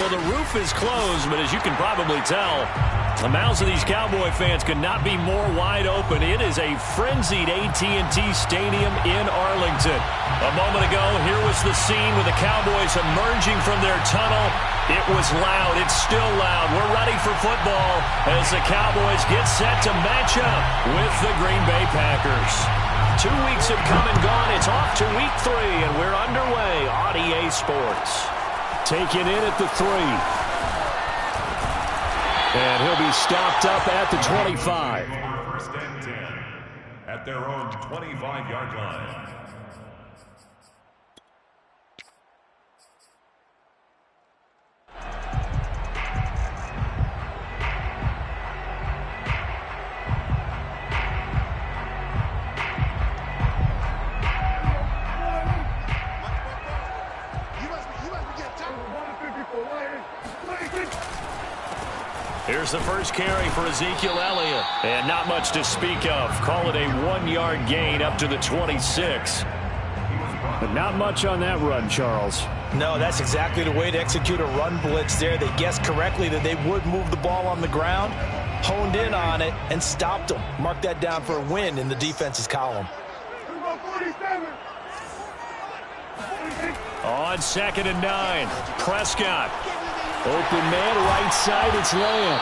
Well, the roof is closed, but as you can probably tell, the mouths of these Cowboy fans could not be more wide open. It is a frenzied AT&T Stadium in Arlington. A moment ago, here was the scene with the Cowboys emerging from their tunnel. It was loud. It's still loud. We're ready for football as the Cowboys get set to match up with the Green Bay Packers. 2 weeks have come and gone. It's off to week 3, and we're underway on EA Sports. Taken in at the 3. And he'll be stopped up at the 25. First and 10 at their own 25-yard line. Here's the first carry for Ezekiel Elliott. And not much to speak of. Call it a 1-yard gain up to the 26. But not much on that run, Charles. No, that's exactly the way to execute a run blitz there. They guessed correctly that they would move the ball on the ground, honed in on it, and stopped them. Mark that down for a win in the defense's column. On 2nd and 9, Prescott. Open man, right side, it's Lamb.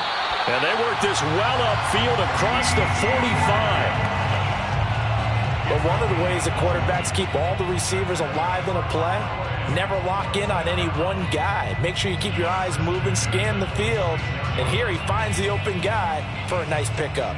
And they work this well upfield across the 45. But one of the ways that quarterbacks keep all the receivers alive in a play, never lock in on any one guy. Make sure you keep your eyes moving, scan the field. And here he finds the open guy for a nice pickup.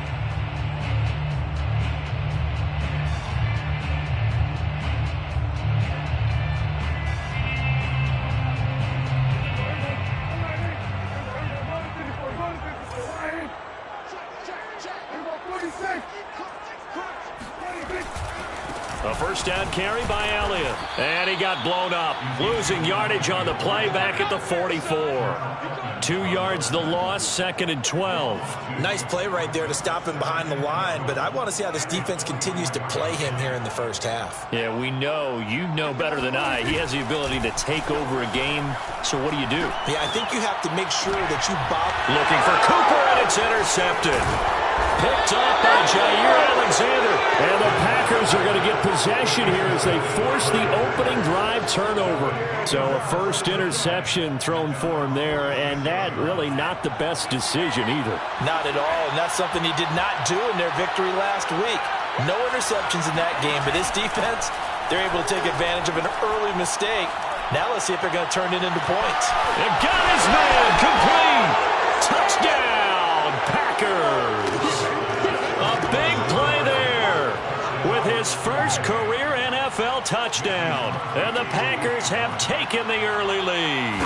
A first down carry by Elliott. And he got blown up. Losing yardage on the play back at the 44. 2 yards the loss, 2nd and 12. Nice play right there to stop him behind the line, but I want to see how this defense continues to play him here in the first half. Yeah, we know. You know better than I. He has the ability to take over a game. So what do? Yeah, I think you have to make sure that you bop. Looking for Cooper, and it's intercepted. Picked up by Jair Alexander. And the Packers are going to get possession here as they force the opening drive turnover. So a first interception thrown for him there, and that really not the best decision either. Not at all, and that's something he did not do in their victory last week. No interceptions in that game, but his defense, they're able to take advantage of an early mistake. Now let's see if they're going to turn it into points. And got his man complete. Touchdown, Packers. A big play there with his first career NFL touchdown. And the Packers have taken the early lead.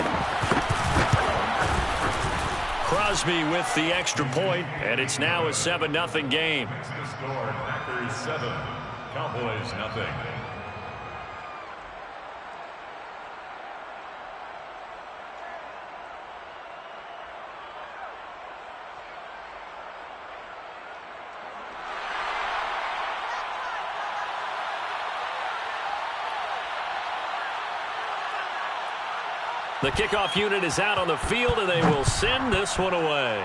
Crosby with the extra point, and it's now a 7-0 game. The score, Packers 7, Cowboys 0. The kickoff unit is out on the field, and they will send this one away.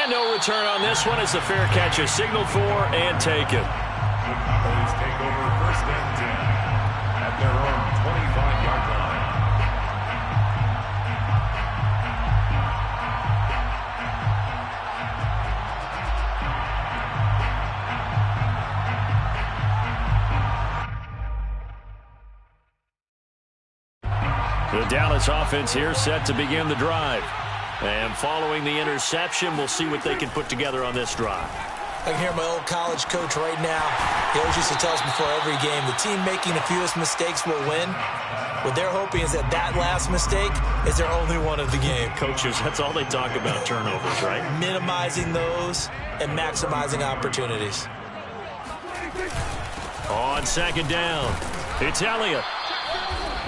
And no return on this one as the fair catch is signaled for and taken. The Cowboys take over first and 10 at their own 25-yard line. The Dallas offense here set to begin the drive. And following the interception, we'll see what they can put together on this drive. I can hear my old college coach right now. He always used to tell us before every game, the team making the fewest mistakes will win. What they're hoping is that that last mistake is their only one of the game. Coaches, that's all they talk about, turnovers, right? Minimizing those and maximizing opportunities. On 2nd down, it's Elliott.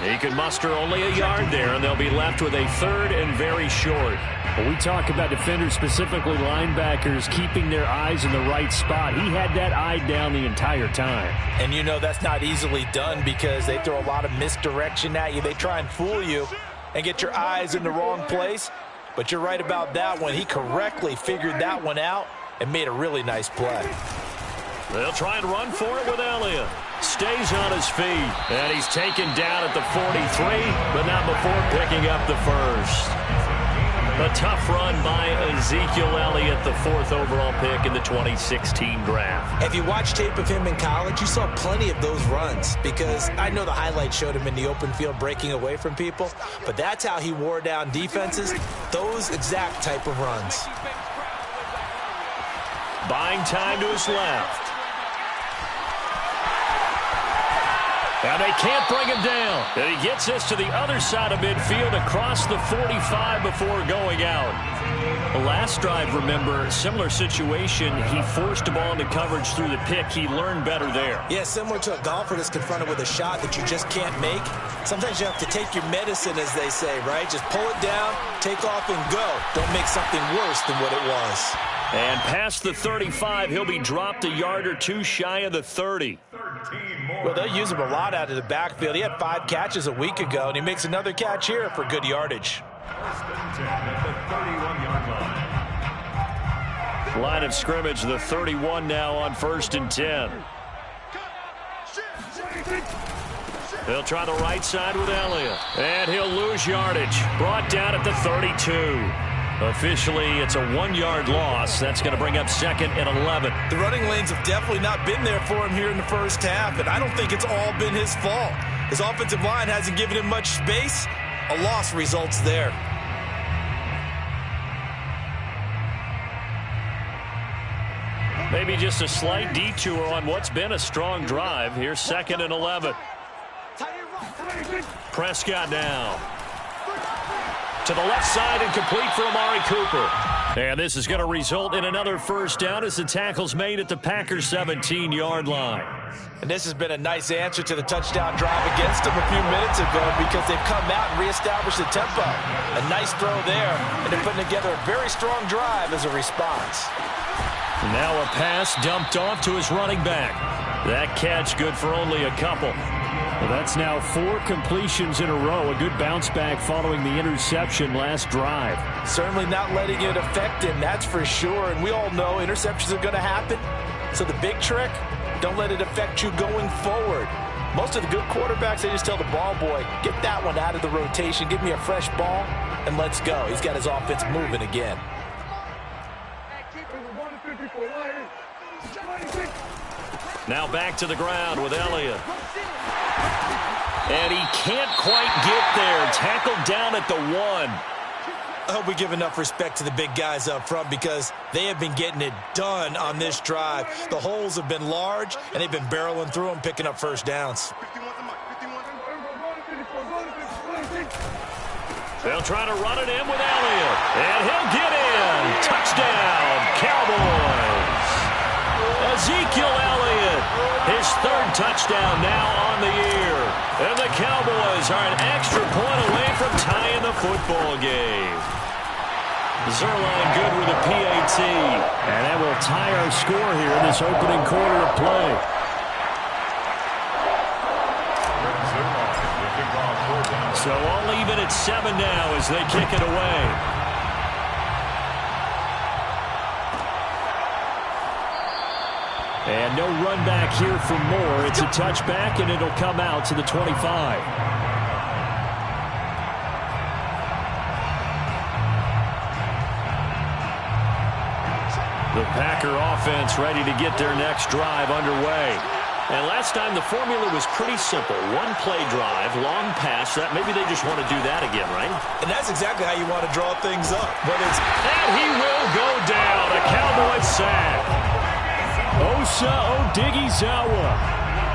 He can muster only a yard there, and they'll be left with a 3rd and very short. When we talk about defenders, specifically linebackers, keeping their eyes in the right spot, he had that eye down the entire time. And you know that's not easily done because they throw a lot of misdirection at you. They try and fool you and get your eyes in the wrong place. But you're right about that one. He correctly figured that one out and made a really nice play. They'll try and run for it with Elliott. Stays on his feet, and he's taken down at the 43, but not before picking up the first. A tough run by Ezekiel Elliott, the 4th overall pick in the 2016 draft. If you watch tape of him in college, you saw plenty of those runs because I know the highlights showed him in the open field breaking away from people, but that's how he wore down defenses, those exact type of runs. Buying time to his left. And they can't bring him down. And he gets this to the other side of midfield across the 45 before going out. The last drive, remember, similar situation. He forced the ball into coverage through the pick. He learned better there. Yeah, similar to a golfer that's confronted with a shot that you just can't make. Sometimes you have to take your medicine, as they say, right? Just pull it down, take off, and go. Don't make something worse than what it was. And past the 35, he'll be dropped a yard or two shy of the 30. Well, they'll use him a lot out of the backfield. He had 5 catches a week ago, and he makes another catch here for good yardage. Line of scrimmage, the 31 now on 1st and 10. They'll try the right side with Elliott. And he'll lose yardage. Brought down at the 32. Officially, it's a 1-yard loss. That's going to bring up 2nd and 11. The running lanes have definitely not been there for him here in the first half, and I don't think it's all been his fault. His offensive line hasn't given him much space. A loss results there. Maybe just a slight detour on what's been a strong drive. Here's 2nd and 11. Prescott now. To the left side and complete for Amari Cooper. And this is going to result in another first down as the tackle's made at the Packers' 17-yard line. And this has been a nice answer to the touchdown drive against them a few minutes ago because they've come out and reestablished the tempo. A nice throw there, and they're putting together a very strong drive as a response. Now a pass dumped off to his running back. That catch good for only a couple. Well, that's now 4 completions in a row. A good bounce back following the interception last drive. Certainly not letting it affect him, that's for sure. And we all know interceptions are going to happen. So the big trick, don't let it affect you going forward. Most of the good quarterbacks, they just tell the ball boy, get that one out of the rotation, give me a fresh ball, and let's go. He's got his offense moving again. Now back to the ground with Elliott. And he can't quite get there. Tackled down at the 1. I hope we give enough respect to the big guys up front because they have been getting it done on this drive. The holes have been large, and they've been barreling through them, picking up first downs. They'll try to run it in with Elliott. And he'll get in. Touchdown, Cowboys. Ezekiel Elliott, his 3rd touchdown now on the year. And the Cowboys are an extra point away from tying the football game. Zerline good with a PAT. And that will tie our score here in this opening quarter of play. So all even at 7 now as they kick it away. And no run back here for more. It's a touchback, and it'll come out to the 25. The Packer offense ready to get their next drive underway. And last time the formula was pretty simple. 1-play drive, long pass. Maybe they just want to do that again, right? And that's exactly how you want to draw things up. But and he will go down. A Cowboy sack. Osa Odighizuwa.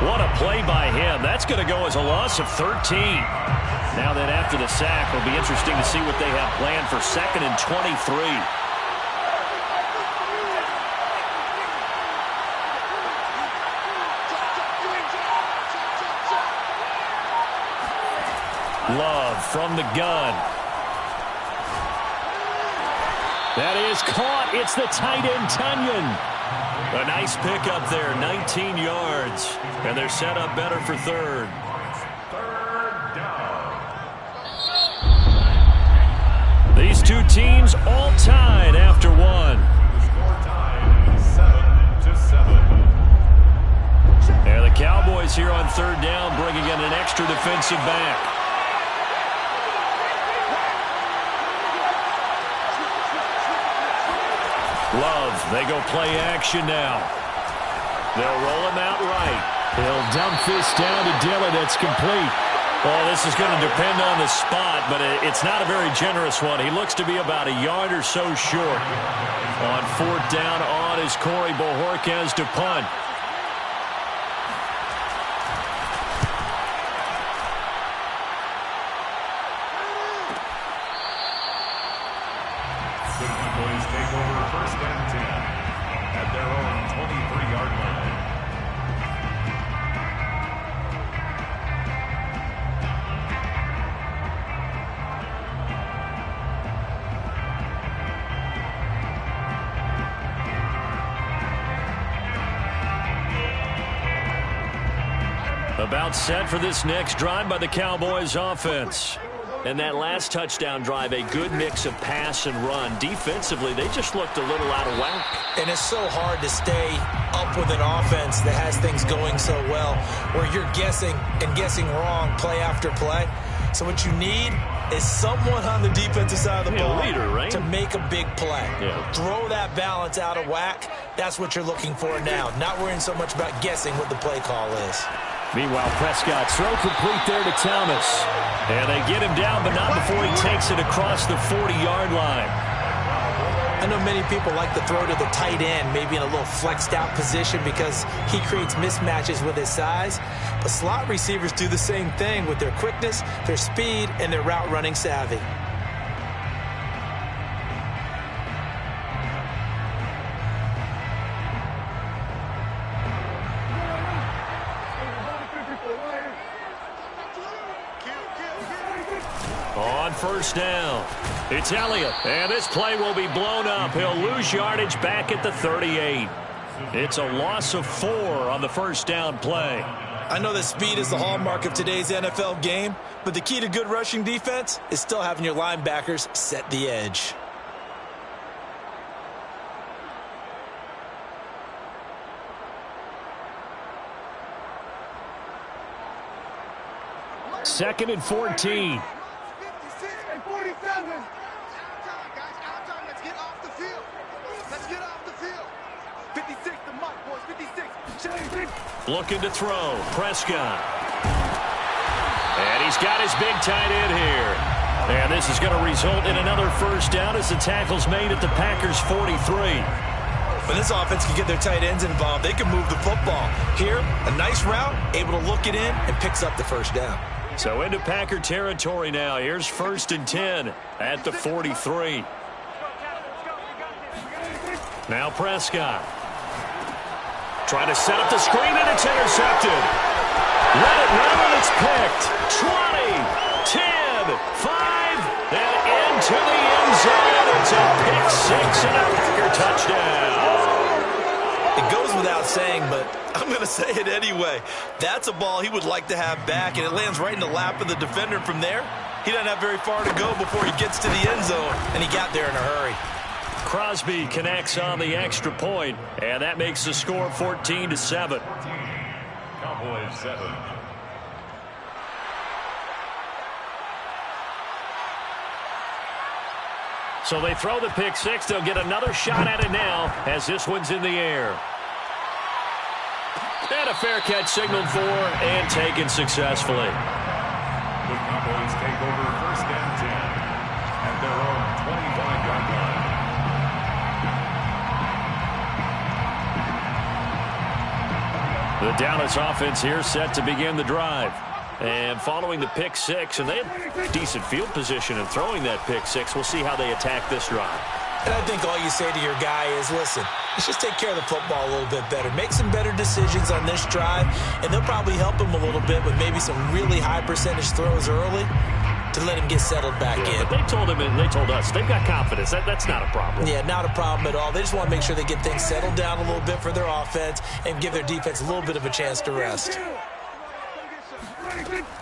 What a play by him. That's going to go as a loss of 13. Now that after the sack, it'll be interesting to see what they have planned for 2nd and 23. Love from the gun. That is caught. It's the tight end, Tunyon. A nice pickup there, 19 yards. And they're set up better for third. Third down. These two teams all tied after one. The score tied 7-7. And the Cowboys here on third down, bringing in an extra defensive back. Love, they go play action now. They'll roll him out right. He'll dump this down to Dillon. That's complete. Well, this is going to depend on the spot, but it's not a very generous one. He looks to be about a yard or so short. On fourth down on is Corey Bojorquez to punt. The Cowboys take over first and 10 at their own 23-yard line. About set for this next drive by the Cowboys offense. And that last touchdown drive, a good mix of pass and run. Defensively, they just looked a little out of whack. And it's so hard to stay up with an offense that has things going so well, where you're guessing and guessing wrong play after play. So what you need is someone on the defensive side of the ball leader, right? to make a big play. Yeah. Throw that balance out of whack. That's what you're looking for now. Not worrying so much about guessing what the play call is. Meanwhile, Prescott throw complete there to Thomas. And they get him down, but not before he takes it across the 40-yard line. I know many people like to throw to the tight end, maybe in a little flexed out position because he creates mismatches with his size. But slot receivers do the same thing with their quickness, their speed, and their route running savvy. On first down, it's Elliott, and this play will be blown up. He'll lose yardage back at the 38. It's a loss of 4 on the first down play. I know that speed is the hallmark of today's NFL game, but the key to good rushing defense is still having your linebackers set the edge. Second and 14. Looking to throw. Prescott. And he's got his big tight end here. And this is going to result in another first down as the tackle's made at the Packers' 43. When this offense can get their tight ends involved, they can move the football. Here, a nice route, able to look it in, and picks up the first down. So into Packer territory now. Here's first and 10 at the 43. Now Prescott. Trying to set up the screen, and it's intercepted. Let it run, and it's picked. 20, 10, 5, and into the end zone. It's a pick six and a Packer touchdown. It goes without saying, but I'm going to say it anyway. That's a ball he would like to have back, and it lands right in the lap of the defender from there. He doesn't have very far to go before he gets to the end zone, and he got there in a hurry. Crosby connects on the extra point, and that makes the score 14-7. Cowboys 7. So they throw the pick six. They'll get another shot at it now as this one's in the air. And a fair catch signaled for and taken successfully. The Cowboys take over first and 10 at their own 25-yard line. The Dallas offense here set to begin the drive. And following the pick six, and they had decent field position in throwing that pick six. We'll see how they attack this drive. And I think all you say to your guy is, listen, let's just take care of the football a little bit better. Make some better decisions on this drive, and they'll probably help him a little bit with maybe some really high percentage throws early to let him get settled back in. But they told him, and they told us, they've got confidence. That's not a problem. Yeah, not a problem at all. They just want to make sure they get things settled down a little bit for their offense and give their defense a little bit of a chance to rest.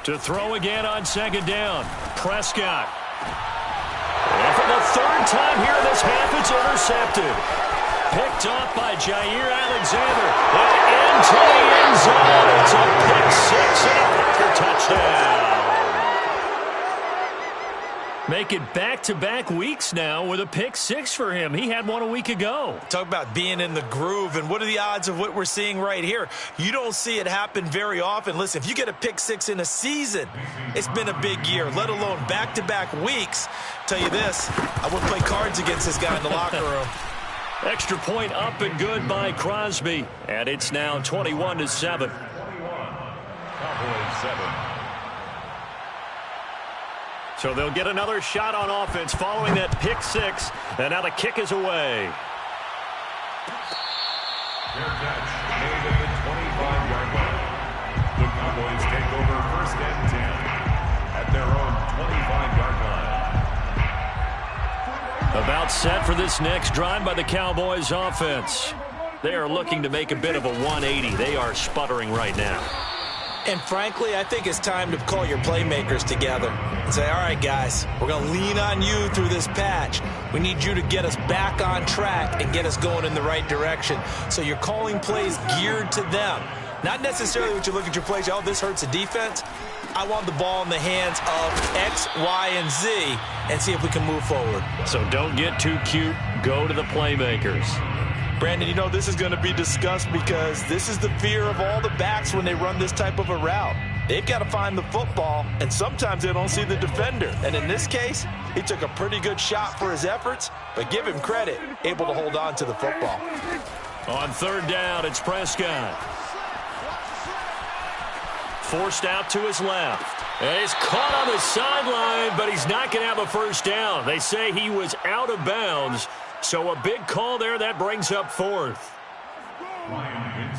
To throw again on second down, Prescott. And for the third time here in this half, it's intercepted. Picked off by Jair Alexander. And into the end zone. It's a pick six and a Packer touchdown. Make it back-to-back weeks now with a pick six for him. He had one a week ago. Talk about being in the groove, and what are the odds of what we're seeing right here? You don't see it happen very often. Listen, if you get a pick six in a season, it's been a big year, let alone back-to-back weeks. Tell you this, I wouldn't play cards against this guy in the locker room. Extra point up and good by Crosby. And it's now 21-7. Cowboys 7. So they'll get another shot on offense following that pick six. And now the kick is away. Fair catch made at the 25-yard line. The Cowboys take over first and 10 at their own 25-yard line. About set for this next drive by the Cowboys offense. They are looking to make a bit of a 180. They are sputtering right now. And frankly, I think it's time to call your playmakers together and say, all right, guys, we're going to lean on you through this patch. We need you to get us back on track and get us going in the right direction. So you're calling plays geared to them. Not necessarily what you look at your plays, oh, this hurts the defense. I want the ball in the hands of X, Y, and Z and see if we can move forward. So don't get too cute. Go to the playmakers. Brandon, you know this is going to be discussed because this is the fear of all the backs when they run this type of a route. They've got to find the football, and sometimes they don't see the defender. And in this case, he took a pretty good shot for his efforts, but give him credit, able to hold on to the football. On third down, it's Prescott. Forced out to his left. And he's caught on the sideline, but he's not going to have a first down. They say he was out of bounds. So a big call there. That brings up fourth.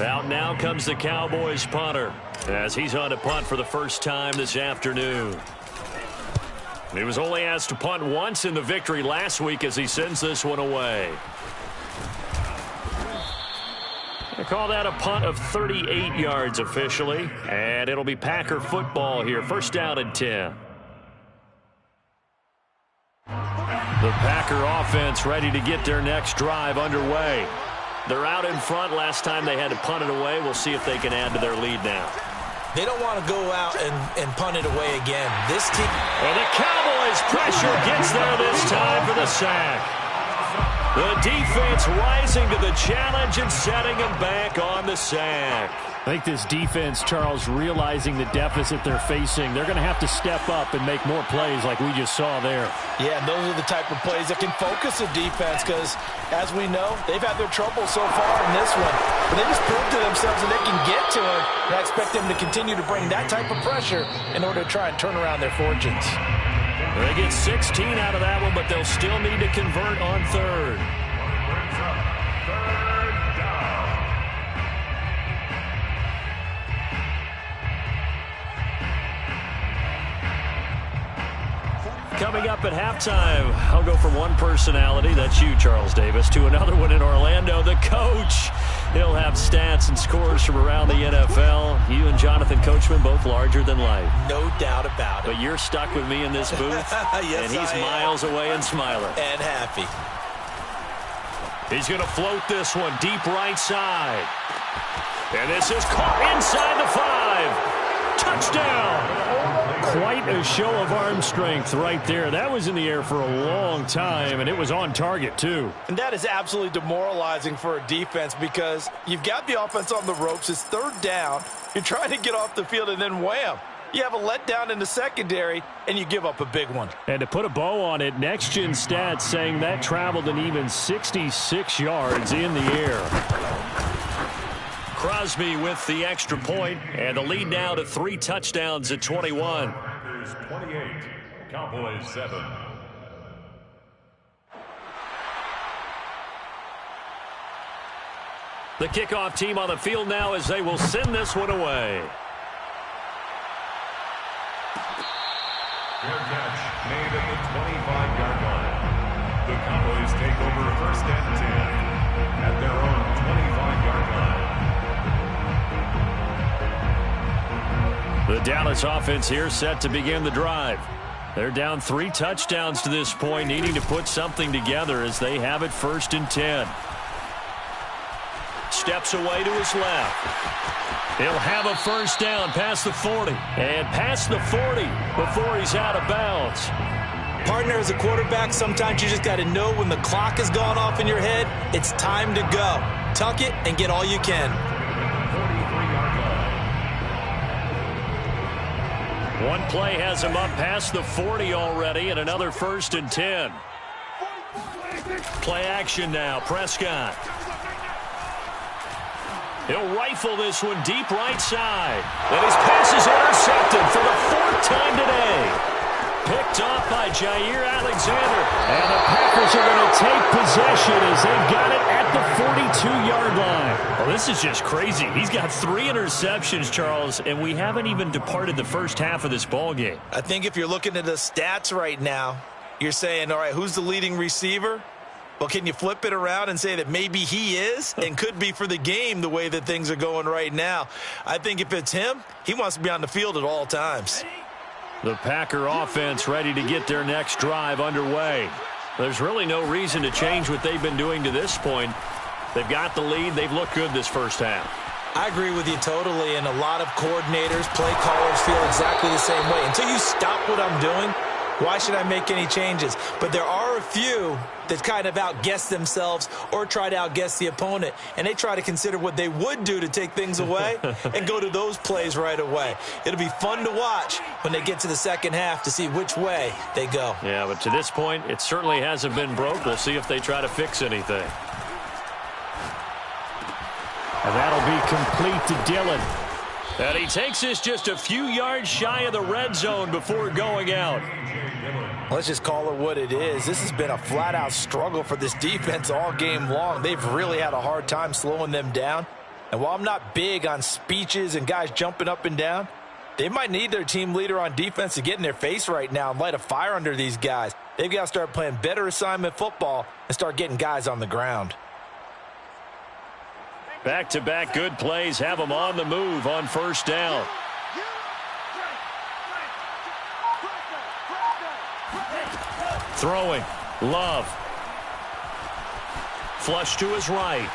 Out now comes the Cowboys punter as he's on to punt for the first time this afternoon. He was only asked to punt once in the victory last week as he sends this one away. They call that a punt of 38 yards officially. And it'll be Packer football here. First down and 10. The Packer offense ready to get their next drive underway. They're out in front. Last time they had to punt it away. We'll see if they can add to their lead now. They don't want to go out and punt it away again. This team. And the Cowboys pressure gets there this time for the sack. The defense rising to the challenge and setting them back on the sack. I think this defense, Charles, realizing the deficit they're facing, they're going to have to step up and make more plays like we just saw there. Yeah, and those are the type of plays that can focus a defense because, as we know, they've had their trouble so far in this one. But they just proved to themselves that they can get to it, and I expect them to continue to bring that type of pressure in order to try and turn around their fortunes. They get 16 out of that one, but they'll still need to convert on third. Coming up at halftime, I'll go from one personality, that's you, Charles Davis, to another one in Orlando, the coach. He'll have stats and scores from around the NFL. You and Jonathan Coachman, both larger than life. No doubt about it. But you're stuck with me in this booth, yes, and he's miles away and smiling. And happy. He's going to float this one deep right side. And this is caught inside the 5. Touchdown. Quite a show of arm strength right there. That was in the air for a long time, and it was on target, too. And that is absolutely demoralizing for a defense because you've got the offense on the ropes. It's third down. You're trying to get off the field, and then wham. You have a letdown in the secondary, and you give up a big one. And to put a bow on it, Next Gen Stats saying that traveled an even 66 yards in the air. Crosby with the extra point, and the lead now to 3 touchdowns at 21. Packers 28, Cowboys 7. The kickoff team on the field now as they will send this one away. Fair catch made at the 25-yard line. The Cowboys take over first and 10 at their own 25-yard line. The Dallas offense here set to begin the drive. They're down 3 touchdowns to this point, needing to put something together as they have it first and 10. Steps away to his left. He'll have a first down past the 40. And past the 40 before he's out of bounds. Partner, as a quarterback, sometimes you just got to know when the clock has gone off in your head, it's time to go. Tuck it and get all you can. 43-yard line. One play has him up past the 40 already, and another first and 10. Play action now, Prescott. He'll rifle this one deep right side. And his pass is intercepted for the 4th time today. Picked off by Jair Alexander. And the Packers are going to take possession as they've got it at the 42-yard line. Well, this is just crazy. He's got 3 interceptions, Charles, and we haven't even departed the first half of this ballgame. I think if you're looking at the stats right now, you're saying, all right, who's the leading receiver? Well, can you flip it around and say that maybe he is and could be for the game the way that things are going right now? I think if it's him, he wants to be on the field at all times. The Packer offense ready to get their next drive underway. There's really no reason to change what they've been doing to this point. They've got the lead. They've looked good this first half. I agree with you totally, and a lot of coordinators, play callers feel exactly the same way. Until you stop what I'm doing, why should I make any changes? But there are a few that kind of outguess themselves or try to outguess the opponent, and they try to consider what they would do to take things away and go to those plays right away. It'll be fun to watch when they get to the second half to see which way they go. Yeah, but to this point, it certainly hasn't been broke. We'll see if they try to fix anything. And that'll be complete to Dillon. And he takes this just a few yards shy of the red zone before going out. Let's just call it what it is. This has been a flat-out struggle for this defense all game long. They've really had a hard time slowing them down. And while I'm not big on speeches and guys jumping up and down, they might need their team leader on defense to get in their face right now and light a fire under these guys. They've got to start playing better assignment football and start getting guys on the ground. Back-to-back good plays have them on the move on first down. Throwing. Love. Flush to his right.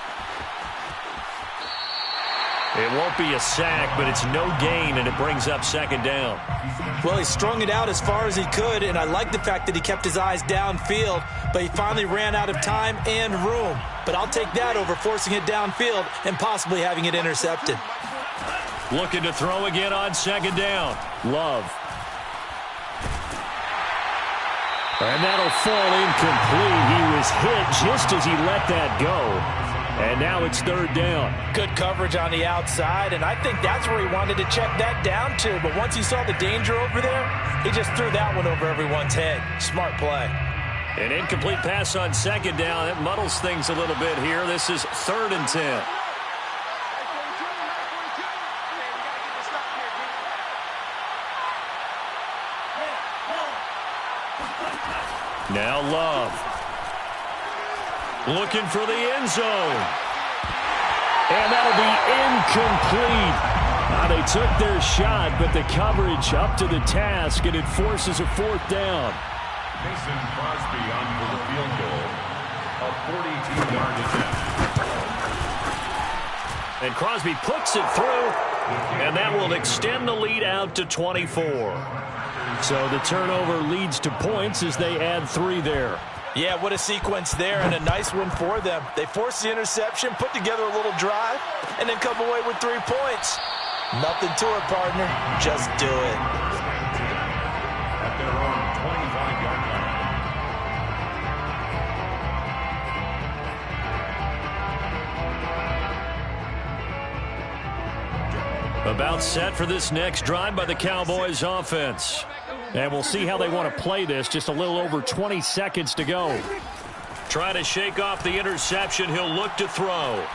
It won't be a sack, but it's no gain, and it brings up second down. Well, he strung it out as far as he could, and I like the fact that he kept his eyes downfield, but he finally ran out of time and room. But I'll take that over forcing it downfield and possibly having it intercepted. Looking to throw again on second down. Love. And that'll fall incomplete. He was hit just as he let that go. And now it's third down. Good coverage on the outside, and I think that's where he wanted to check that down to. But once he saw the danger over there, he just threw that one over everyone's head. Smart play. An incomplete pass on second down. It muddles things a little bit here. This is 3rd and 10. Now Love. Looking for the end zone. And that'll be incomplete. Now they took their shot, but the coverage up to the task, and it forces a 4th down. Mason Crosby on for the field goal. A 42-yard attempt. And Crosby puts it through, and that will extend the lead out to 24. So the turnover leads to points as they add 3 there. Yeah, what a sequence there, and a nice one for them. They forced the interception, put together a little drive, and then come away with 3 points. Nothing to it, partner. Just do it. At their own 25-yard line. About set for this next drive by the Cowboys offense. And we'll see how they want to play this. Just a little over 20 seconds to go. Trying to shake off the interception. He'll look to throw.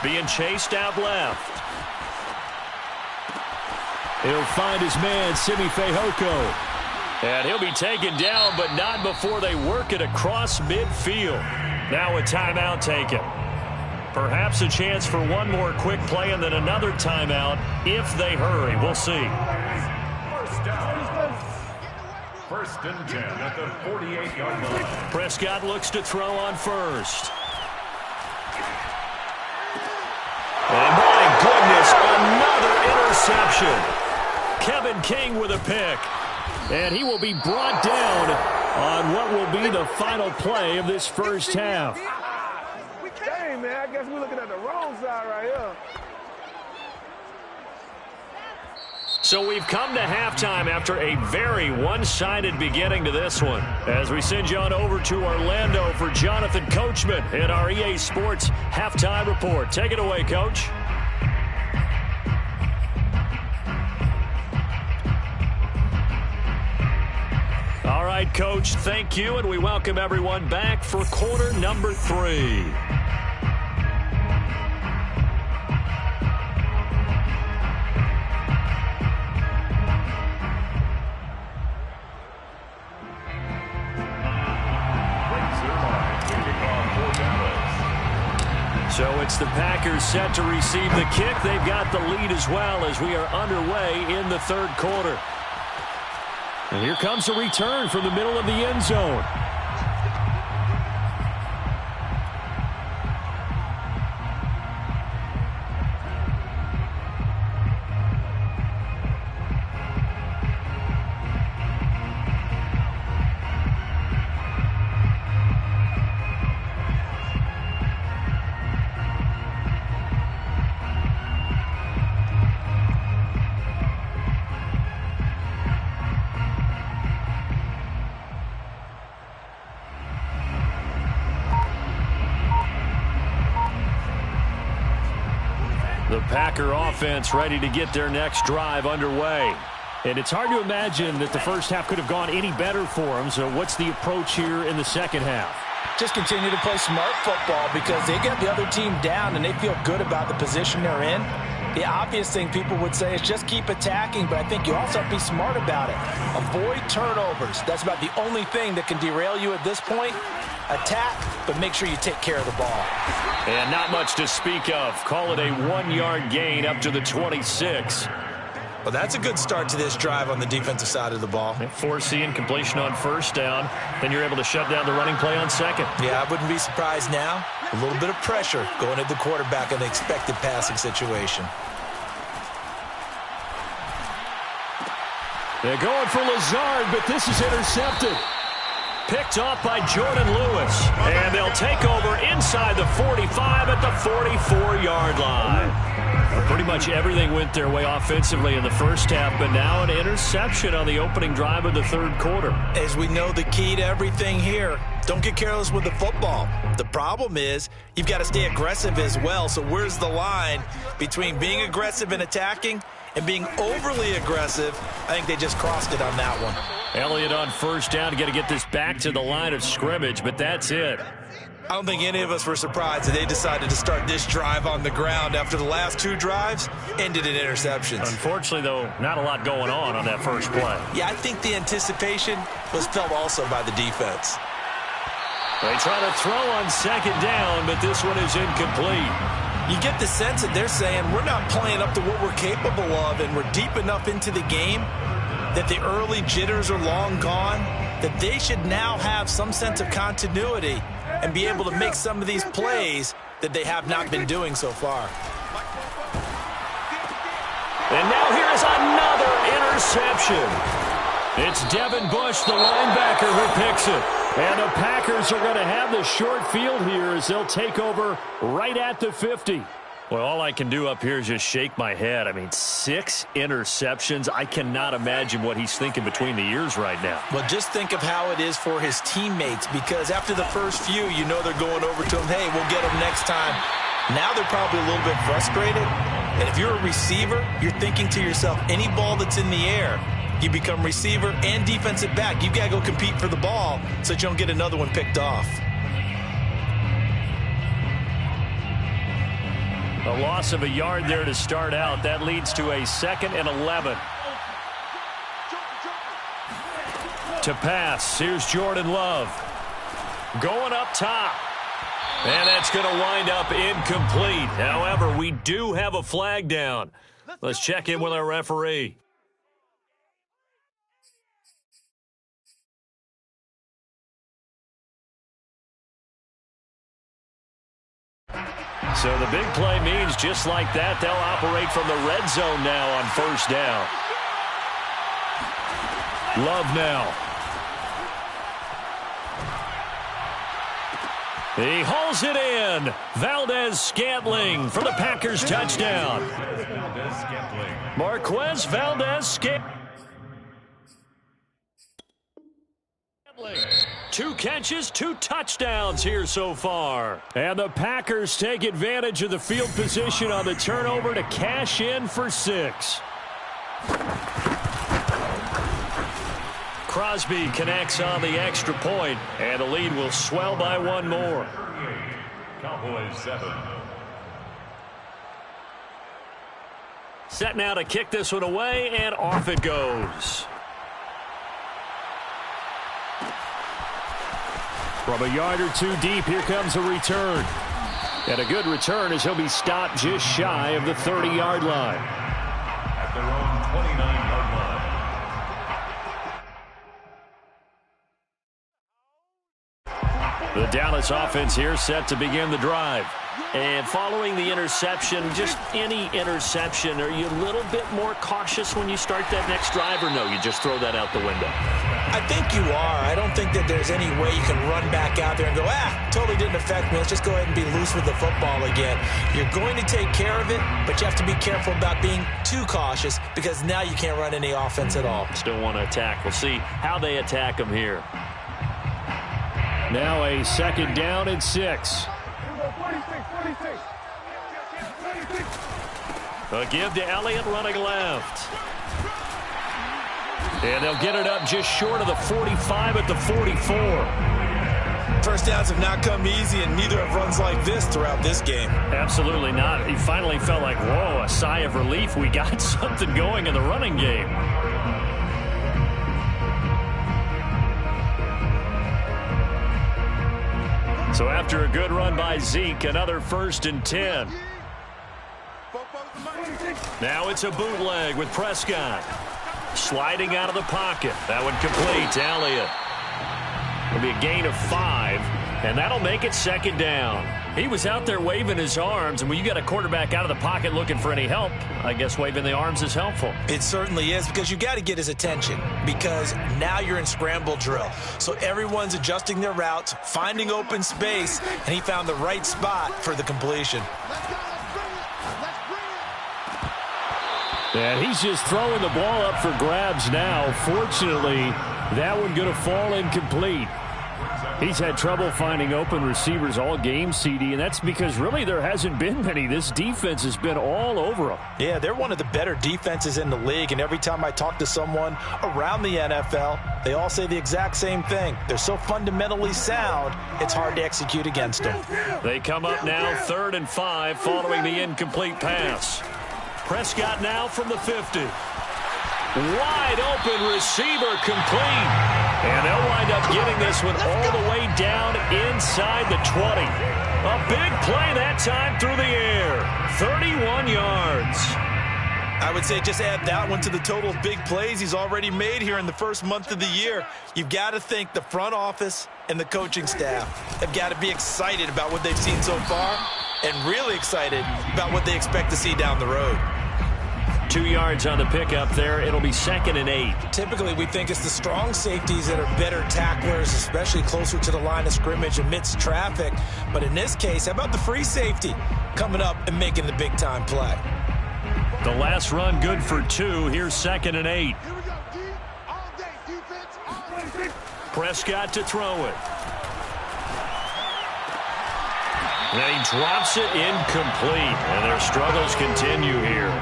Being chased out left. He'll find his man, Simi Fehoko. And he'll be taken down, but not before they work it across midfield. Now a timeout taken. Perhaps a chance for one more quick play and then another timeout if they hurry. We'll see. First down. First and 10 at the 48-yard line. Prescott looks to throw on first. And my goodness, another interception. Kevin King with a pick. And he will be brought down on what will be the final play of this first half. Dang, man, I guess we're looking at the wrong side right here. So we've come to halftime after a very one-sided beginning to this one. As we send you on over to Orlando for Jonathan Coachman in our EA Sports Halftime Report. Take it away, Coach. All right, Coach, thank you, and we welcome everyone back for quarter number 3. So it's the Packers set to receive the kick. They've got the lead as well as we are underway in the third quarter. And here comes a return from the middle of the end zone. The Packer offense ready to get their next drive underway. And it's hard to imagine that the first half could have gone any better for them. So what's the approach here in the second half? Just continue to play smart football because they get the other team down and they feel good about the position they're in. The obvious thing people would say is just keep attacking, but I think you also have to be smart about it. Avoid turnovers. That's about the only thing that can derail you at this point. Attack, but make sure you take care of the ball. And not much to speak of. Call it a 1-yard gain up to the 26. Well, that's a good start to this drive on the defensive side of the ball. Foreseeing completion on first down. Then you're able to shut down the running play on second. Yeah, I wouldn't be surprised now. A little bit of pressure going at the quarterback in the expected passing situation. They're going for Lazard, but this is intercepted. Picked off by Jordan Lewis. And they'll take over inside the 45 at the 44-yard line. Pretty much everything went their way offensively in the first half, but now an interception on the opening drive of the third quarter. As we know, the key to everything here, don't get careless with the football. The problem is you've got to stay aggressive as well. So where's the line between being aggressive and attacking and being overly aggressive? I think they just crossed it on that one. Elliott on first down to get this back to the line of scrimmage, but that's it. I don't think any of us were surprised that they decided to start this drive on the ground after the last two drives ended in interceptions. Unfortunately, though, not a lot going on that first play. Yeah, I think the anticipation was felt also by the defense. They try to throw on second down, but this one is incomplete. You get the sense that they're saying we're not playing up to what we're capable of, and we're deep enough into the game that the early jitters are long gone, that they should now have some sense of continuity and be able to make some of these plays that they have not been doing so far. And now here is another interception. It's Devin Bush, the linebacker, who picks it. And the Packers are going to have the short field here as they'll take over right at the 50. Well, all I can do up here is just shake my head. I mean, 6 interceptions. I cannot imagine what he's thinking between the ears right now. Well, just think of how it is for his teammates, because after the first few, you know they're going over to him, hey, we'll get him next time. Now they're probably a little bit frustrated. And if you're a receiver, you're thinking to yourself, any ball that's in the air, you become receiver and defensive back. You've got to go compete for the ball so that you don't get another one picked off. A loss of a yard there to start out. That leads to a 2nd and 11. to pass. Here's Jordan Love. Going up top. And that's going to wind up incomplete. However, we do have a flag down. Let's check in with our referee. So the big play means just like that, they'll operate from the red zone now on first down. Love now. He hauls it in. Valdez-Scantling for the Packers touchdown. Marquez Valdez-Scantling. 2 catches, 2 touchdowns here so far. And the Packers take advantage of the field position on the turnover to cash in for 6. Crosby connects on the extra point, and the lead will swell by 1 more. Cowboys 7. Set now to kick this one away, and off it goes. From a yard or 2 deep, here comes a return. And a good return as he'll be stopped just shy of the 30-yard line. At their own 29-yard line. The Dallas offense here set to begin the drive. And following the interception, just any interception, are you a little bit more cautious when you start that next drive, or no, you just throw that out the window? I think you are. I don't think that there's any way you can run back out there and go, totally didn't affect me. Let's just go ahead and be loose with the football again. You're going to take care of it, but you have to be careful about being too cautious because now you can't run any offense at all. Still want to attack. We'll see how they attack them here. Now a second down and 6. A give to Elliott running left. And they'll get it up just short of the 45 at the 44. First downs have not come easy, and neither have runs like this throughout this game. Absolutely not. He finally felt like, whoa, a sigh of relief. We got something going in the running game. So after a good run by Zeke, another 1st and 10. Now it's a bootleg with Prescott. Sliding out of the pocket. That one complete to Elliott. It'll be a gain of 5, and that'll make it second down. He was out there waving his arms, and when you got a quarterback out of the pocket looking for any help, I guess waving the arms is helpful. It certainly is, because you got to get his attention, because now you're in scramble drill. So everyone's adjusting their routes, finding open space, and he found the right spot for the completion. And he's just throwing the ball up for grabs now. Fortunately, that one going to fall incomplete. He's had trouble finding open receivers all game, CD, and that's because really there hasn't been many. This defense has been all over them. Yeah, they're one of the better defenses in the league, and every time I talk to someone around the NFL, they all say the exact same thing. They're so fundamentally sound, it's hard to execute against them. They come up now 3rd and 5 following the incomplete pass. Prescott now from the 50. Wide open receiver complete. And they'll wind up getting this one all the way down inside the 20. A big play that time through the air. 31 yards. I would say just add that one to the total of big plays he's already made here in the first month of the year. You've got to think the front office and the coaching staff have got to be excited about what they've seen so far and really excited about what they expect to see down the road. 2 yards on the pickup there. It'll be 2nd and 8. Typically, we think it's the strong safeties that are better tacklers, especially closer to the line of scrimmage amidst traffic. But in this case, how about the free safety coming up and making the big-time play? The last run good for 2. Here's 2nd and 8. Prescott to throw it. And he drops it incomplete. And their struggles continue here.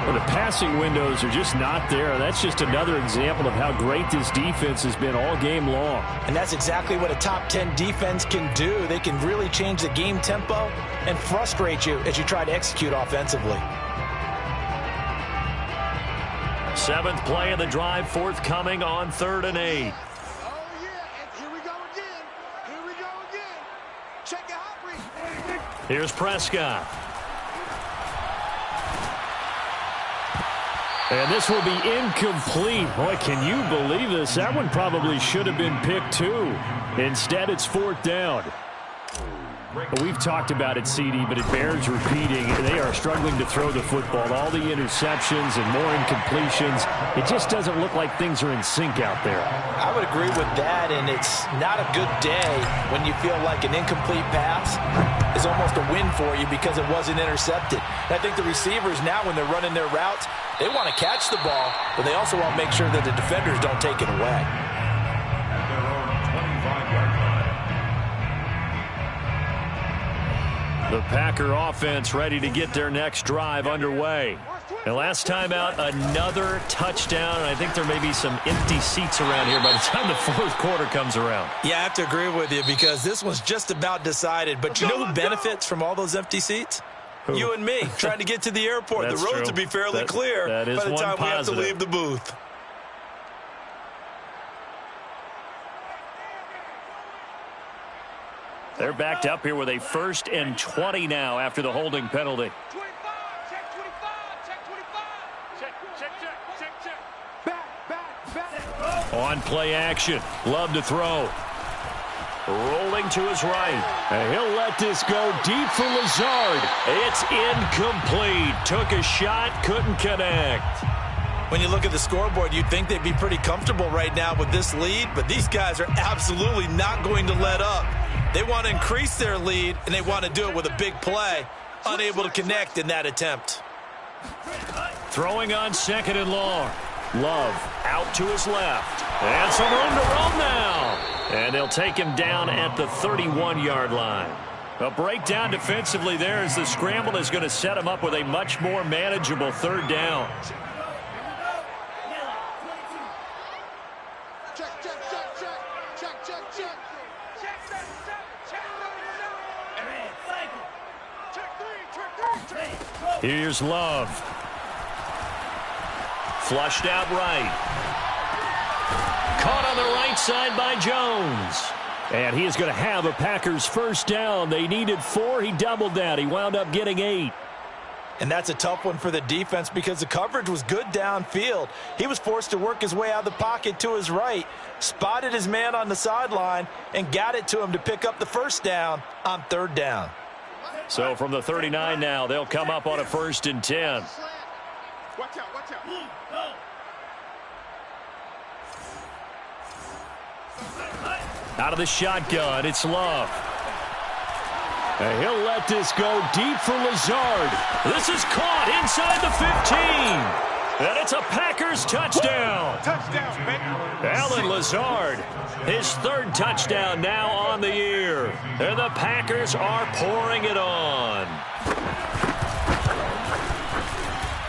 Well, the passing windows are just not there. That's just another example of how great this defense has been all game long. And that's exactly what a top 10 defense can do. They can really change the game tempo and frustrate you as you try to execute offensively. Seventh play of the drive forthcoming on 3rd and 8. Oh, yeah. And here we go again. Here we go again. Check it out, Reed. Here's Prescott. And this will be incomplete. Boy, can you believe this? That one probably should have been picked too. Instead, it's 4th down. We've talked about it, CD, but it bears repeating. They are struggling to throw the football. All the interceptions and more incompletions. It just doesn't look like things are in sync out there. I would agree with that, and it's not a good day when you feel like an incomplete pass is almost a win for you because it wasn't intercepted. And I think the receivers now, when they're running their routes, they want to catch the ball, but they also want to make sure that the defenders don't take it away. At their own 25-yard line. The Packer offense ready to get their next drive underway. And last time out, another touchdown. And I think there may be some empty seats around here by the time the 4th quarter comes around. Yeah, I have to agree with you because this one's just about decided. But you know who benefits from all those empty seats? Who? You and me, trying to get to the airport. The roads will be fairly clear by the time we have to leave the booth. They're backed up here with a 1st and 20 now after the holding penalty. 25, check 25, check 25. Check. Back. On play action. Love to throw. Rolling to his right. And he'll let this go deep for Lazard. It's incomplete. Took a shot, couldn't connect. When you look at the scoreboard, you'd think they'd be pretty comfortable right now with this lead, but these guys are absolutely not going to let up. They want to increase their lead, and they want to do it with a big play. Unable to connect in that attempt. Throwing on 2nd and long. Love out to his left. And some room to roam now. And they'll take him down at the 31-yard line. A breakdown defensively there as the scramble is going to set him up with a much more manageable 3rd down. Here's Love. Flushed out right. Caught on the right side by Jones. And he is going to have a Packers 1st down. They needed 4. He doubled that. He wound up getting 8. And that's a tough one for the defense because the coverage was good downfield. He was forced to work his way out of the pocket to his right, spotted his man on the sideline, and got it to him to pick up the 1st down on 3rd down. So from the 39 now, they'll come up on a 1st and 10. Watch out. Out of the shotgun, it's Love. And he'll let this go deep for Lazard. This is caught inside the 15. And it's a Packers touchdown. Touchdown, baby. Allen Lazard, his 3rd touchdown now on the year. And the Packers are pouring it on.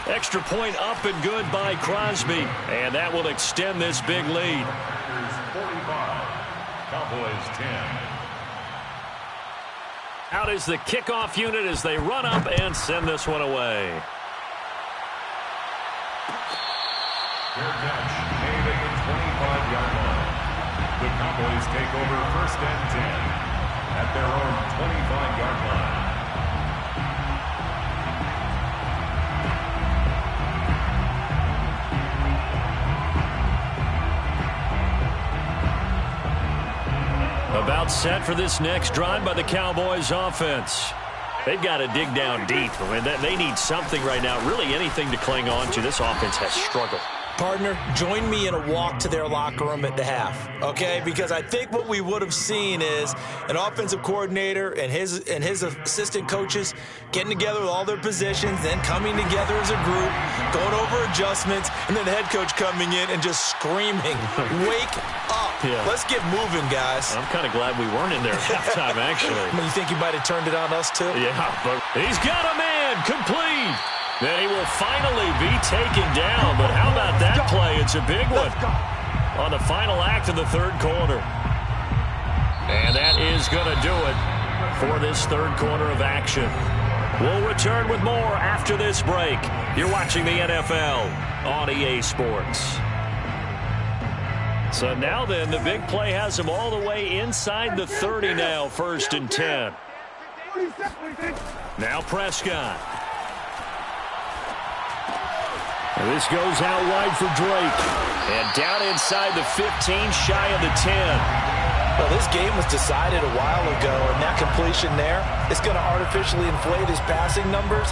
Extra point up and good by Crosby. And that will extend this big lead. Packers 45, Cowboys 10. Out is the kickoff unit as they run up and send this one away. Fair catch made at the 25-yard line. The Cowboys take over 1st and 10 at their own 25-yard line. About set for this next drive by the Cowboys offense. They've got to dig down deep. I mean, they need something right now, really anything to cling on to. This offense has struggled. Partner, join me in a walk to their locker room at the half, okay? Because I think what we would have seen is an offensive coordinator and his assistant coaches getting together with all their positions, then coming together as a group, going over adjustments, and then the head coach coming in and just screaming, "Wake up. Yeah. Let's get moving, guys." I'm kind of glad we weren't in there at halftime, actually. You think he might have turned it on us, too? Yeah, but he's got a man complete. Then he will finally be taken down. But how about that play? It's a big one on the final act of the 3rd quarter. And that is going to do it for this 3rd quarter of action. We'll return with more after this break. You're watching the NFL on EA Sports. So now then, the big play has him all the way inside the 30 now, 1st and 10. Now Prescott. And this goes out wide for Drake. And down inside the 15, shy of the 10. Well, this game was decided a while ago, and that completion there is going to artificially inflate his passing numbers.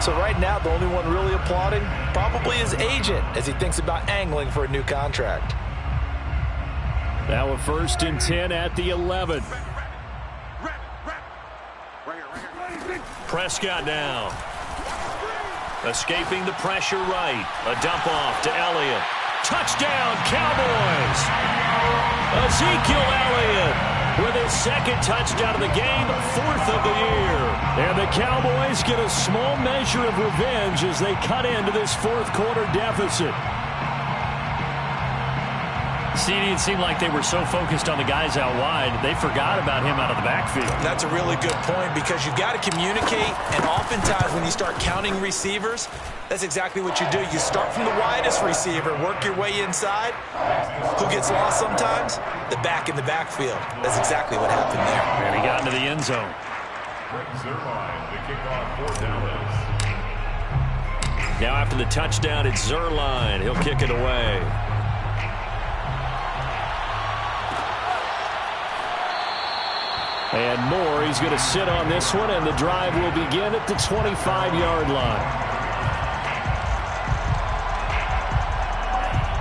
So right now, the only one really applauding probably his agent as he thinks about angling for a new contract. Now a 1st and 10 at the 11. Prescott now. Escaping the pressure right. A dump off to Elliott. Touchdown, Cowboys! Ezekiel Elliott with his 2nd touchdown of the game, 4th of the year. And the Cowboys get a small measure of revenge as they cut into this 4th quarter deficit. CD, it seemed like they were so focused on the guys out wide, they forgot about him out of the backfield. That's a really good point because you've got to communicate, and oftentimes when you start counting receivers, that's exactly what you do. You start from the widest receiver, work your way inside. Who gets lost sometimes? The back in the backfield. That's exactly what happened there. And he got into the end zone. Now after the touchdown, it's Zerline. He'll kick it away. And Moore, he's going to sit on this one, and the drive will begin at the 25-yard line.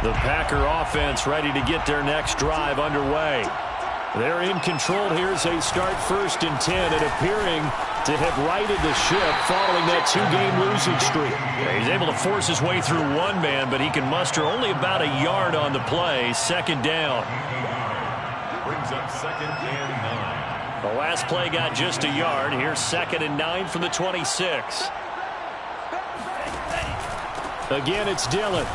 The Packer offense ready to get their next drive underway. They're in control here as they start 1st and 10 and appearing to have righted the ship following that 2-game losing streak. Yeah, he's able to force his way through one man, but he can muster only about a yard on the play. 2nd down. Brings up 2nd and 9. The last play got just a yard. Here's 2nd and 9 from the 26. Again, it's Dillon.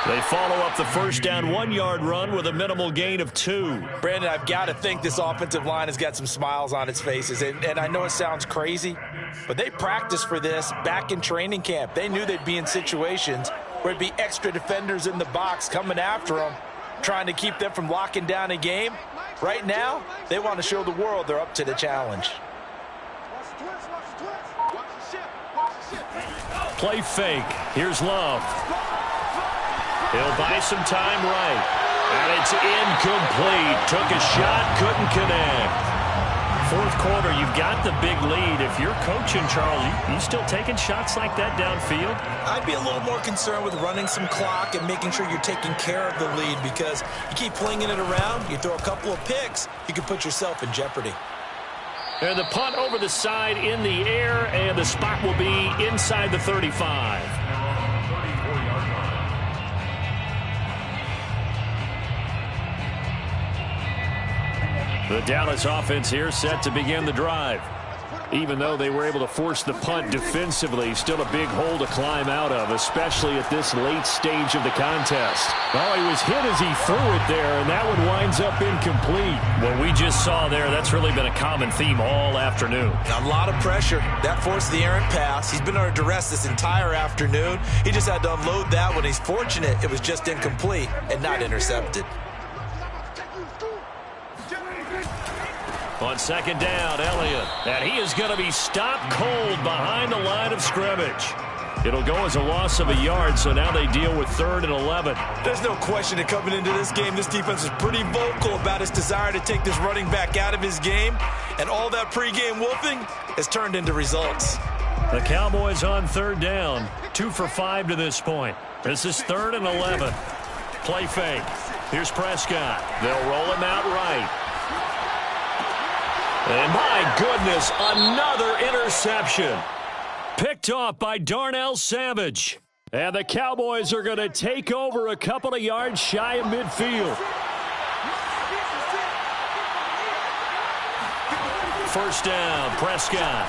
They follow up the 1st down 1-yard run with a minimal gain of 2. Brandon, I've got to think this offensive line has got some smiles on its faces. And I know it sounds crazy, but they practiced for this back in training camp. They knew they'd be in situations where it'd be extra defenders in the box coming after them, trying to keep them from locking down a game. Right now, they want to show the world they're up to the challenge. Play fake. Here's Love. He'll buy some time right. And it's incomplete. Took a shot, couldn't connect. 4th quarter, you've got the big lead. If you're coaching, Charles, you still taking shots like that downfield? I'd be a little more concerned with running some clock and making sure you're taking care of the lead, because you keep flinging it around, you throw a couple of picks, you can put yourself in jeopardy. And the punt over the side in the air, and the spot will be inside the 35. The Dallas offense here set to begin the drive. Even though they were able to force the punt defensively, still a big hole to climb out of, especially at this late stage of the contest. Well, he was hit as he threw it there, and that one winds up incomplete. What we just saw there, that's really been a common theme all afternoon. A lot of pressure. That forced the errant pass. He's been under duress this entire afternoon. He just had to unload that one. He's fortunate it was just incomplete and not intercepted. On 2nd down, Elliott. And he is going to be stopped cold behind the line of scrimmage. It'll go as a loss of a yard, so now they deal with 3rd and 11. There's no question that coming into this game, this defense is pretty vocal about its desire to take this running back out of his game. And all that pregame wolfing has turned into results. The Cowboys on 3rd down. 2 for 5 to this point. This is 3rd and 11. Play fake. Here's Prescott. They'll roll him out right. And my goodness, another interception. Picked off by Darnell Savage. And the Cowboys are going to take over a couple of yards shy of midfield. 1st down, Prescott.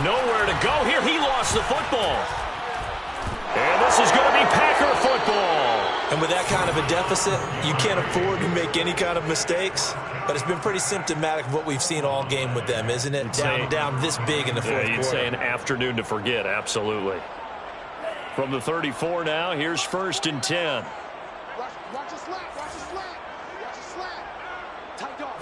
Nowhere to go here. He lost the football. And this is going to be Packer football. And with that kind of a deficit, you can't afford to make any kind of mistakes. But it's been pretty symptomatic of what we've seen all game with them, isn't it? Down this big in the fourth quarter. You'd say an afternoon to forget, absolutely. From the 34 now, here's 1st and 10. Watch the slant. Watch the slant. Watch the slant. Tight dog.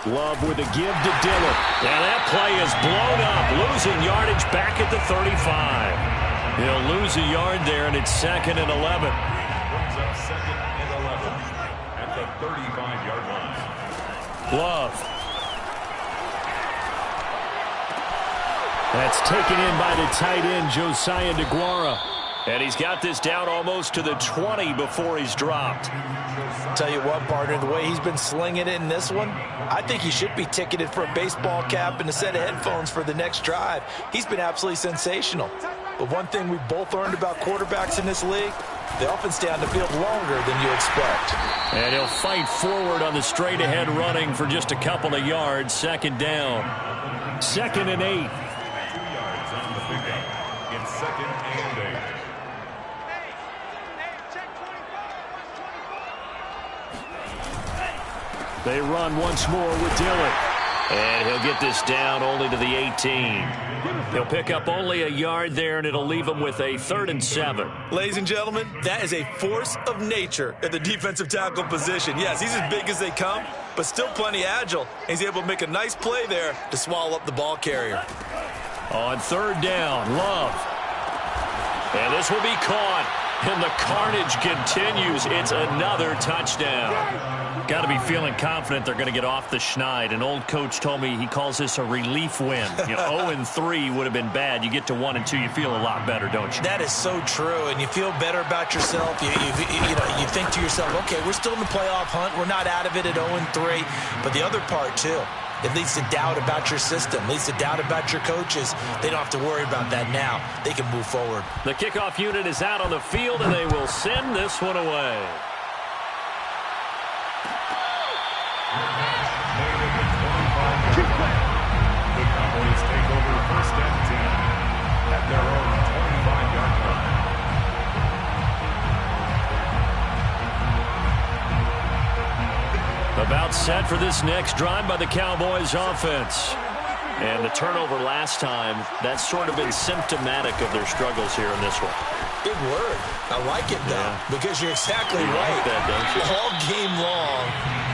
Love with a give to Dillon. And that play is blown up, losing yardage back at the 35. He'll lose a yard there, and it's 2nd and 11. Brings up 2nd and 11 at the 35-yard line. Love. That's taken in by the tight end, Josiah DeGuara. And he's got this down almost to the 20 before he's dropped. Tell you what, partner, the way he's been slinging it in this one, I think he should be ticketed for a baseball cap and a set of headphones for the next drive. He's been absolutely sensational. But one thing we've both learned about quarterbacks in this league, they often stay on the field longer than you expect. And he'll fight forward on the straight-ahead running for just a couple of yards. 2nd down. 2nd and 8. 2 yards on the pickup in 2nd and 8. They run once more with Dillon. And he'll get this down only to the 18. He'll pick up only a yard there, and it'll leave him with a 3rd and 7. Ladies and gentlemen, that is a force of nature at the defensive tackle position. Yes, he's as big as they come, but still plenty agile. He's able to make a nice play there to swallow up the ball carrier. On 3rd down, Love. And this will be caught. And the carnage continues. It's another touchdown. Got to be feeling confident they're going to get off the schneid. An old coach told me he calls this a relief win. 0-3 would have been bad. You get to 1 and 2, you feel a lot better, don't you? That is so true, and you feel better about yourself. You think to yourself, okay, we're still in the playoff hunt. We're not out of it at 0-3. But the other part, too, it leads to doubt about your system, leads to doubt about your coaches. They don't have to worry about that now. They can move forward. The kickoff unit is out on the field, and they will send this one away. The Cowboys take over 1st and 10 at their own 25-yard line. About set for this next drive by the Cowboys offense. And the turnover last time, that's sort of been symptomatic of their struggles here in this one. Big word. I like it, though, because you're exactly right. Like that, don't you? All game long,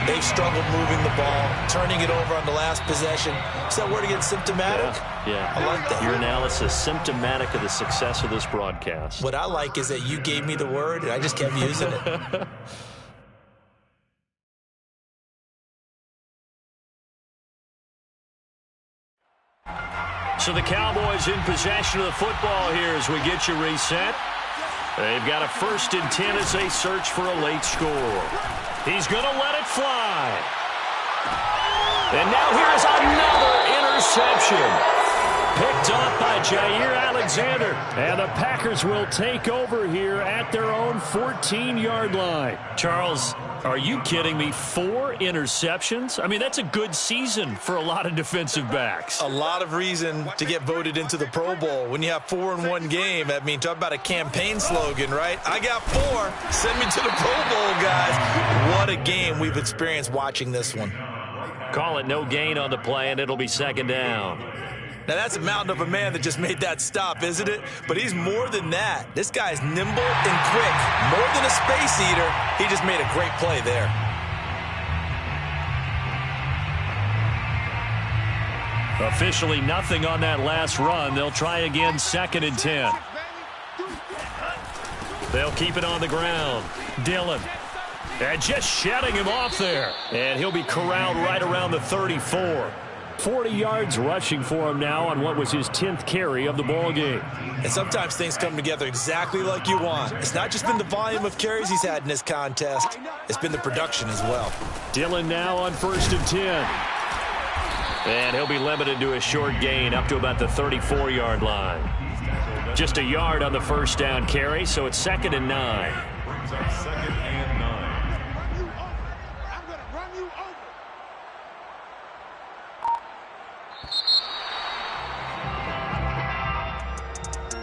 they've struggled moving the ball, turning it over on the last possession. Is that word again, symptomatic? Yeah. I like that. Your analysis, symptomatic of the success of this broadcast. What I like is that you gave me the word, and I just kept using it. So the Cowboys in possession of the football here as we get you reset. They've got a 1st and 10 as they search for a late score. He's going to let it fly. And now here's another interception. Picked off by Jair Alexander. And the Packers will take over here at their own 14-yard line. Charles, are you kidding me? 4 interceptions? I mean, that's a good season for a lot of defensive backs. A lot of reason to get voted into the Pro Bowl. When you have 4 in one game, I mean, talk about a campaign slogan, right? I got 4. Send me to the Pro Bowl, guys. What a game we've experienced watching this one. Call it no gain on the play, and it'll be 2nd down. Now, that's a mountain of a man that just made that stop, isn't it? But he's more than that. This guy's nimble and quick. More than a space eater. He just made a great play there. Officially nothing on that last run. They'll try again, 2nd and 10. They'll keep it on the ground. Dillon. And just shedding him off there. And he'll be corralled right around the 34. 40 yards rushing for him now on what was his 10th carry of the ball game. And sometimes things come together exactly like you want. It's not just been the volume of carries he's had in this contest. It's been the production as well. Dillon now on 1st and 10. And he'll be limited to a short gain up to about the 34-yard line. Just a yard on the 1st down carry, so it's 2nd and 9. Brings up 2nd and 9. I'm going to run you over.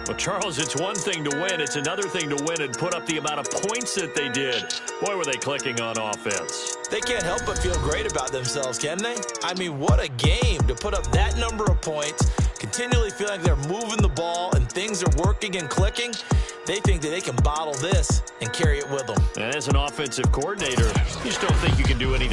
Well, Charles, it's one thing to win. It's another thing to win and put up the amount of points that they did. Boy, were they clicking on offense. They can't help but feel great about themselves, can they? I mean, what a game to put up that number of points, continually feel like they're moving the ball and things are working and clicking. They think that they can bottle this and carry it with them. And as an offensive coordinator, you just don't think you can do anything